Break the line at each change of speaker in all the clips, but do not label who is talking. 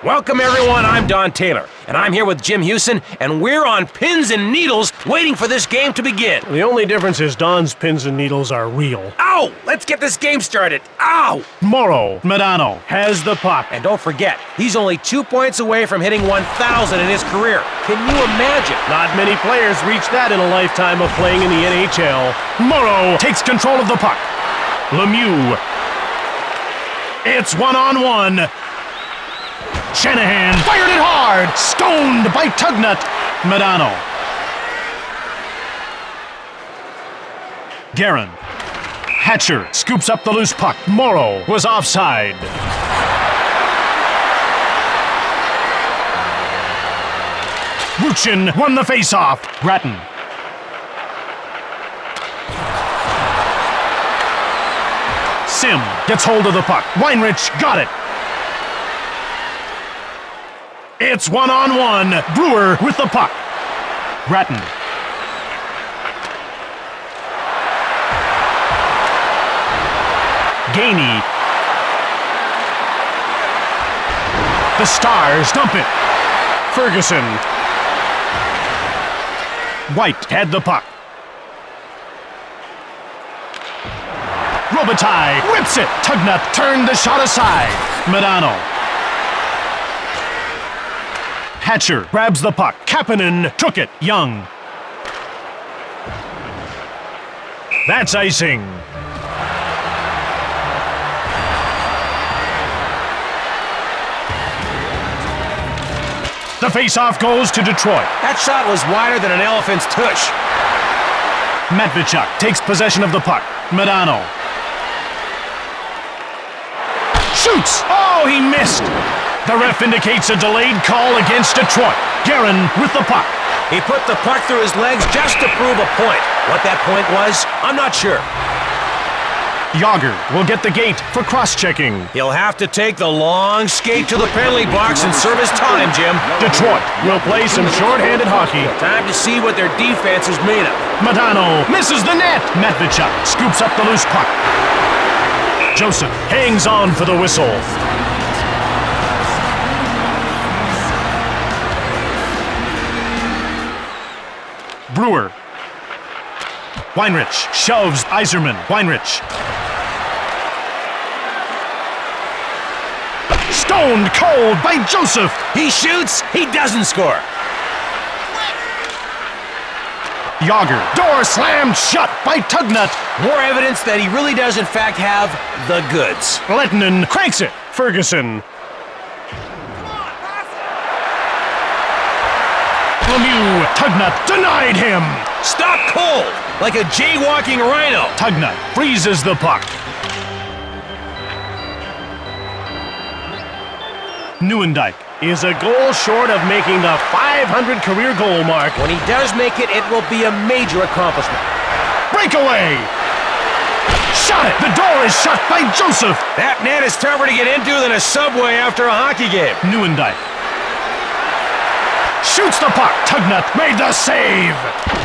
Welcome everyone, I'm Don Taylor, and I'm here with Jim Hewson, and we're on pins and needles waiting for this game to begin.
The only difference is Don's pins and needles are real.
Ow! Let's get this game started. Ow!
Moro Medano has the puck.
And don't forget, he's only 2 points away from hitting 1,000 in his career. Can you imagine?
Not many players reach that in a lifetime of playing in the NHL. Moro takes control of the puck. Lemieux. It's one-on-one. Shanahan fired it hard. Stoned by Tugnut. Medano. Guerin. Hatcher scoops up the loose puck. Moro was offside. Ruchin won the faceoff. Grattan. Sim gets hold of the puck. Weinrich got it. It's one-on-one. Brewer with the puck. Grattan. Gainey. The Stars dump it. Ferguson. White had the puck. Robitaille whips it. Tugnut turned the shot aside. Medano. Hatcher grabs the puck. Kapanen took it. Young. That's icing. The faceoff goes to Detroit.
That shot was wider than an elephant's tush.
Matvichuk takes possession of the puck. Medano. Shoots! Oh, he missed! The ref indicates a delayed call against Detroit. Guerin with the puck.
He put the puck through his legs just to prove a point. What that point was, I'm not sure.
Yager will get the gate for cross-checking.
He'll have to take the long skate to the penalty box and serve his time, Jim.
Detroit will play some short-handed hockey.
Time to see what their defense is made of.
Medano misses the net. Matvichuk scoops up the loose puck. Joseph hangs on for the whistle. Brewer. Weinrich shoves Yzerman. Weinrich. Stoned cold by Joseph.
He shoots, he doesn't score.
Yager. Door slammed shut by Tugnut.
More evidence that he really does in fact have the goods.
Lettinen cranks it. Ferguson. Lemieux. Tugnut denied him.
Stop cold, like a jaywalking rhino.
Tugnut freezes the puck. Nieuwendyk is a goal short of making the 500 career goal mark.
When he does make it, it will be a major accomplishment.
Breakaway! Shot it! The door is shut by Joseph.
That net is tougher to get into than a subway after a hockey game.
Nieuwendyk shoots the puck. Tugnut made the save.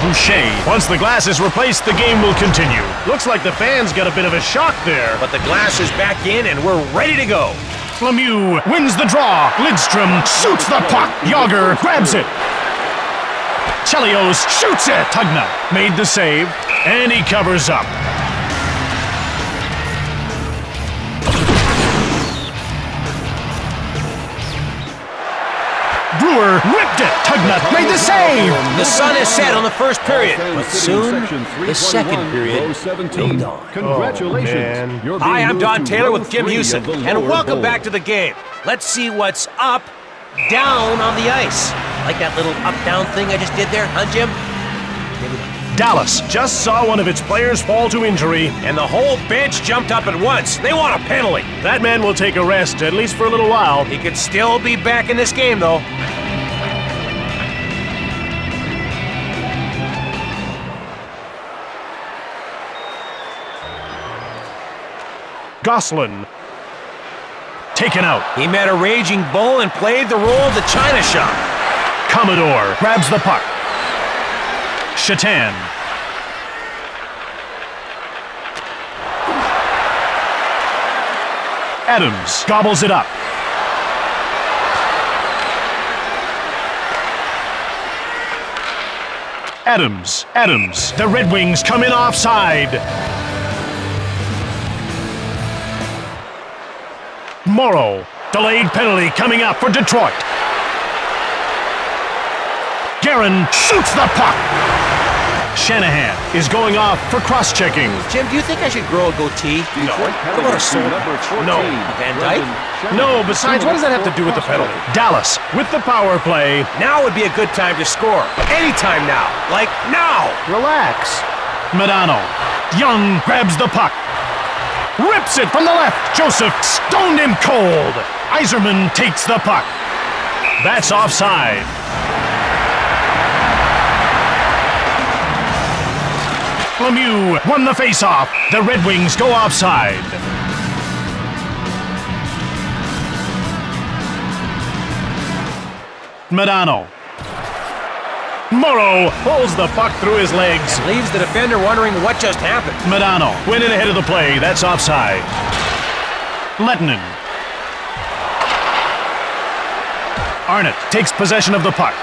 Boucher. Once the glass is replaced, the game will continue. Looks like the fans got a bit of a shock there.
But the glass is back in and we're ready to go.
Lemieux wins the draw. Lidstrom shoots the puck. Yager grabs it. Chelios shoots it. Tugnut made the save, and he covers up. Brewer ripped it. Tugnut made the save.
The sun is set on the first period, but soon the second period will dawn.
Congratulations.
Hi, I'm Don Taylor with Jim Hewson, and welcome back to the game. Let's see what's up, down on the ice. Like that little up-down thing I just did there, huh, Jim?
Dallas just saw one of its players fall to injury,
And the whole bench jumped up at once. They want a penalty.
that man will take a rest, at least for a little while.
He could still be back in this game, though.
Gosselin. Taken out.
He met a raging bull and played the role of the China shop.
Commodore grabs the puck. Shatan. Adams gobbles it up. Adams. The Red Wings come in offside. Morrow. Delayed penalty coming up for Detroit. Guerin shoots the puck. Shanahan is going off for cross-checking.
Jim, do you think I should grow a goatee?
No.
What about a soul?
No.
Van Dyke?
No, besides, what does that have to do with the penalty? Dallas with the power play.
Now would be a good time to score. Anytime now. Like now.
Relax. Madano. Young grabs the puck. Rips it from the left. Joseph stoned him cold. Yzerman takes the puck. That's offside. Lemieux won the faceoff. The Red Wings go offside. Madano. Morrow pulls the puck through his legs.
Leaves the defender wondering what just happened.
Madano went in ahead of the play. That's offside. Lettinen. Arnott takes possession of the puck.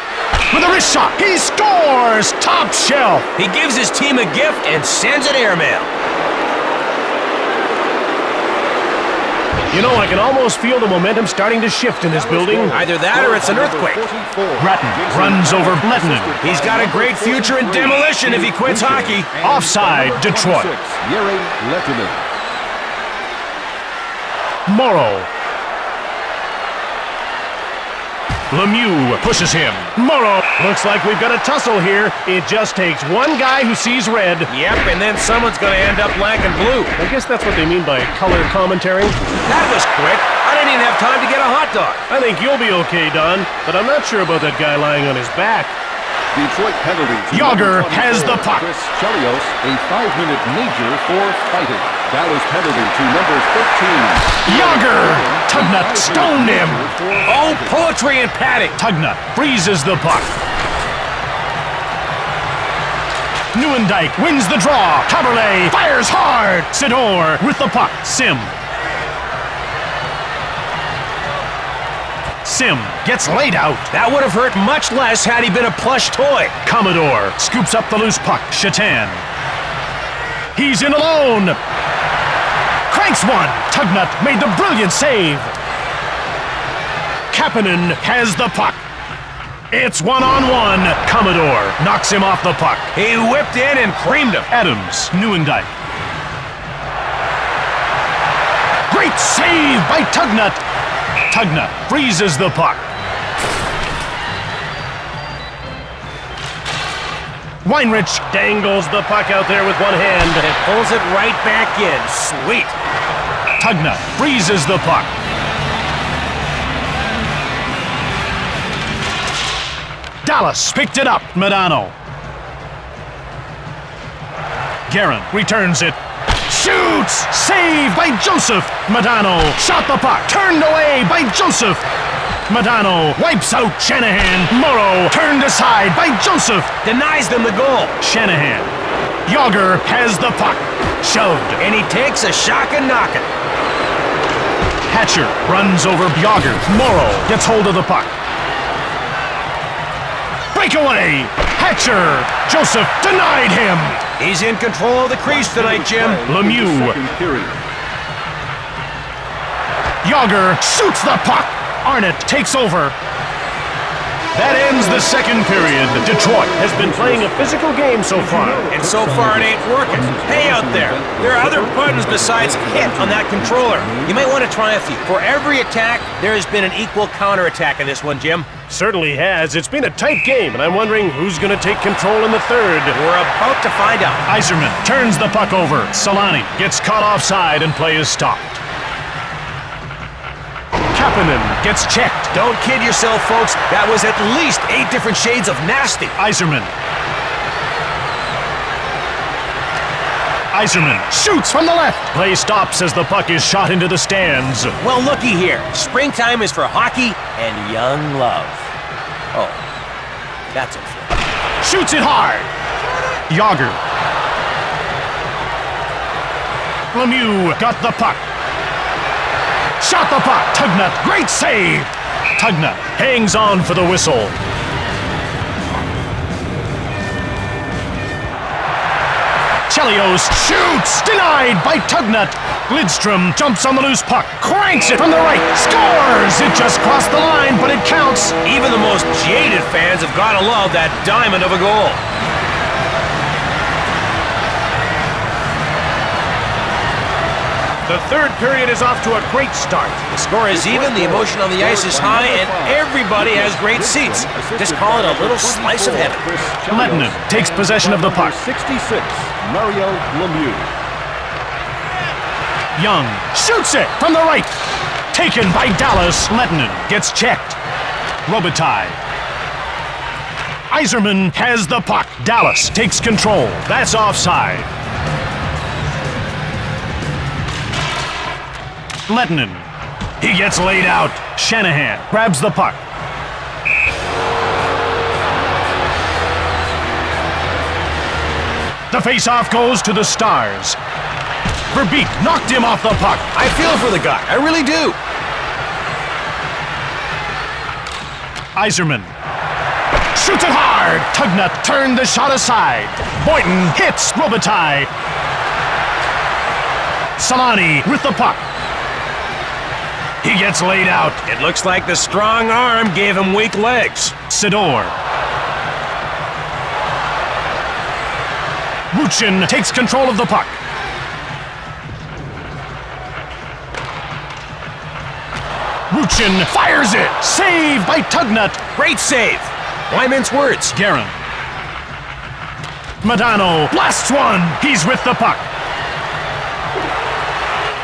With a wrist shot, he scores! Top shelf!
He gives his team a gift and sends it airmail.
You know, I can almost feel the momentum starting to shift in this building.
Either that or it's an earthquake.
Grattan runs over Lettinen.
He's got a great future in demolition if he quits hockey.
Offside, Detroit. Morrow. Lemieux pushes him. Morrow. Looks like we've got a tussle here. It just takes one guy who sees red.
Yep, and then someone's going to end up black and blue.
I guess that's what they mean by color commentary.
That was quick. I didn't even have time to get a hot dog.
I think you'll be okay, Don, but I'm not sure about that guy lying on his back.
Detroit penalty.
Yager has the puck.
Chris Chelios, a 5-minute major for fighting. Dallas penalty to number 15.
Yager! Tugnut stoned him.
Oh, poetry and padding.
Tugnut freezes the puck. Nieuwendyk wins the draw. Caberlet fires hard. Sidor with the puck. Sim gets laid out.
That would have hurt much less had he been a plush toy.
Commodore scoops up the loose puck. Shatan. He's in alone. Cranks one. Tugnut made the brilliant save. Kapanen has the puck. It's one-on-one. Commodore knocks him off the puck.
He whipped in and creamed him.
Adams, Nieuwendyk. Great save by Tugnut. Tugnut freezes the puck. Weinrich dangles the puck out there with one hand.
And pulls it right back in. Sweet.
Tugnut freezes the puck. Dallas picked it up. Madano. Guerin returns it. Shoots! Saved by Joseph. Madano shot the puck. Turned away by Joseph. Madano wipes out Shanahan. Morrow turned aside by Joseph.
Denies them the goal.
Shanahan. Yager has the puck. Shoved.
And he takes a shock and knockin'.
Hatcher runs over Yager. Morrow gets hold of the puck. Breakaway! Hatcher! Joseph denied him!
He's in control of the crease tonight, Jim.
Lemieux. Yager shoots the puck! Arnott takes over. That ends the second period. Detroit has been playing a physical game so far.
And so far it ain't working. Hey out there are other buttons besides hit on that controller. You might want to try a few. For every attack, there has been an equal counterattack in this one, Jim.
Certainly has. It's been a tight game, and I'm wondering who's going to take control in the third.
We're about to find out.
Yzerman turns the puck over. Solani gets caught offside and play is stopped. Kapanen gets checked.
Don't kid yourself, folks. That was at least 8 different shades of nasty.
Yzerman shoots from the left. Play stops as the puck is shot into the stands.
Well, looky here. Springtime is for hockey and young love. Oh, that's unfair.
Shoots it hard. Yager. Lemieux got the puck. Shot the puck. Tugnut. Great save. Tugnut hangs on for the whistle. Chelios shoots! Denied by Tugnut. Lidstrom jumps on the loose puck, cranks it from the right, scores! It just crossed the line, but it counts.
Even the most jaded fans have got to love that diamond of a goal.
The third period is off to a great start.
The score is even, the emotion on the ice is high, and everybody has great seats. Just call it a little slice of heaven.
Lettinen takes possession of the puck.
66, Mario Lemieux.
Young shoots it from the right. Taken by Dallas. Lettinen gets checked. Robitaille. Yzerman has the puck. Dallas takes control. That's offside. Lettinen. He gets laid out. Shanahan grabs the puck. The face-off goes to the Stars. Verbeek knocked him off the puck.
I feel for the guy. I really do.
Yzerman shoots it hard. Tugnut turned the shot aside. Boynton hits Robitaille. Solani with the puck. He gets laid out.
It looks like the strong arm gave him weak legs.
Sidor. Ruchin takes control of the puck. Ruchin fires it. Saved by Tugnut.
Great save. Why mince words?
Guerin. Madano blasts one. He's with the puck.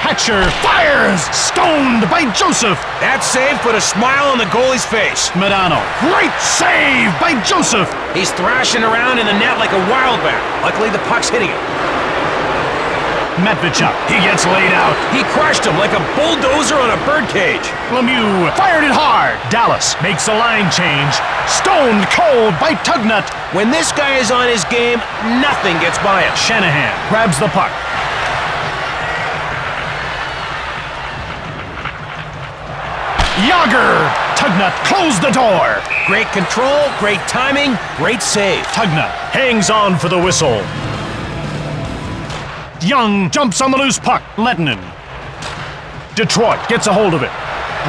Hatcher fires! Stoned by Joseph!
That save put a smile on the goalie's face.
Madano. Great save by Joseph!
He's thrashing around in the net like a wildbat. Luckily, the puck's hitting him.
Matvichuk. He gets laid out.
He crushed him like a bulldozer on a birdcage.
Lemieux fired it hard. Dallas makes a line change. Stoned cold by Tugnut.
When this guy is on his game, nothing gets by him.
Shanahan grabs the puck. Yager! Tugnut closed the door.
Great control, great timing, great save.
Tugnut hangs on for the whistle. Young jumps on the loose puck. Lettinen. Detroit gets a hold of it.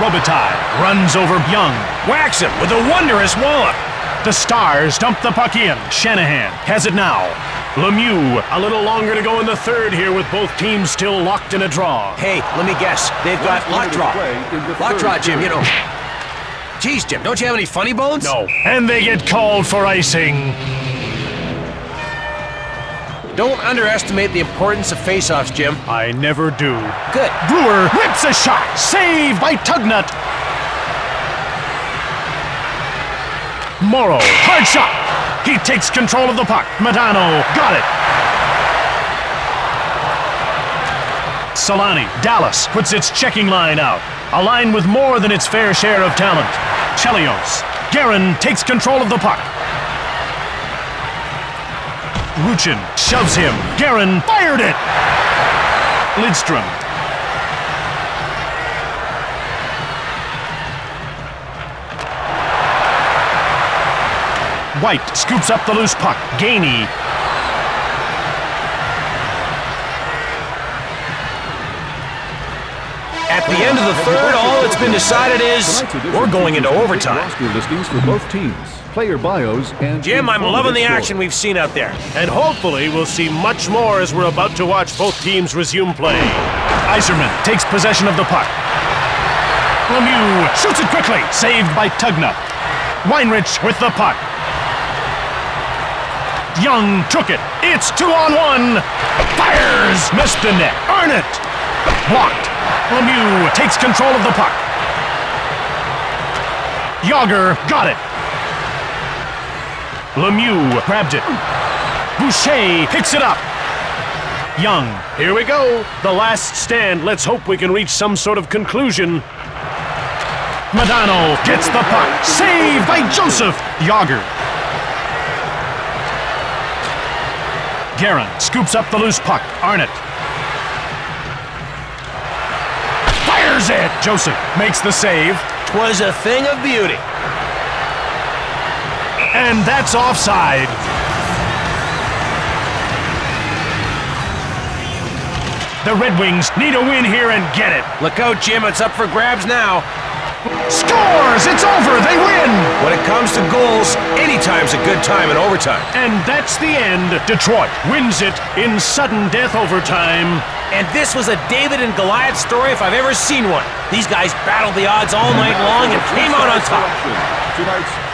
Robitaille runs over Young.
Whacks him with a wondrous wallop.
The Stars dump the puck in. Shanahan has it now. Lemieux. A little longer to go in the third here with both teams still locked in a draw.
Hey, let me guess. They've got lock draw. Lock draw, Jim, you know. Geez, Jim, don't you have any funny bones?
No. And they get called for icing.
Don't underestimate the importance of face-offs, Jim.
I never do.
Good.
Brewer rips a shot. Saved by Tugnut. Morrow. Hard shot. He takes control of the puck. Madano got it. Solani. Dallas puts its checking line out. A line with more than its fair share of talent. Chelios. Guerin takes control of the puck. Ruchin shoves him. Guerin fired it. Lidstrom. White scoops up the loose puck. Gainey.
At the end of the third, all that's been decided is we're going into overtime.
Roster listings for both teams, player bios, and
Jim, I'm loving the action we've seen out there.
And hopefully we'll see much more as we're about to watch both teams resume play. Yzerman takes possession of the puck. Lemieux shoots it quickly. Saved by Tugnut. Weinrich with the puck. Young took it. It's 2-on-1. Fires. Missed the net. Arnott. Blocked. Lemieux takes control of the puck. Yager got it. Lemieux grabbed it. Boucher picks it up. Young. Here we go. The last stand. Let's hope we can reach some sort of conclusion. Madano gets the puck. Saved by Joseph. Yager. Guerin scoops up the loose puck. Arnott. Fires it. Joseph makes the save.
'Twas a thing of beauty.
And that's offside. The Red Wings need a win here and get it.
Look out, Jim. It's up for grabs now.
Scores! It's over! They win!
When it comes to goals, anytime's a good time in overtime.
And that's the end. Detroit wins it in sudden death overtime.
And this was a David and Goliath story if I've ever seen one. These guys battled the odds all night long and came out on top.
Tonight's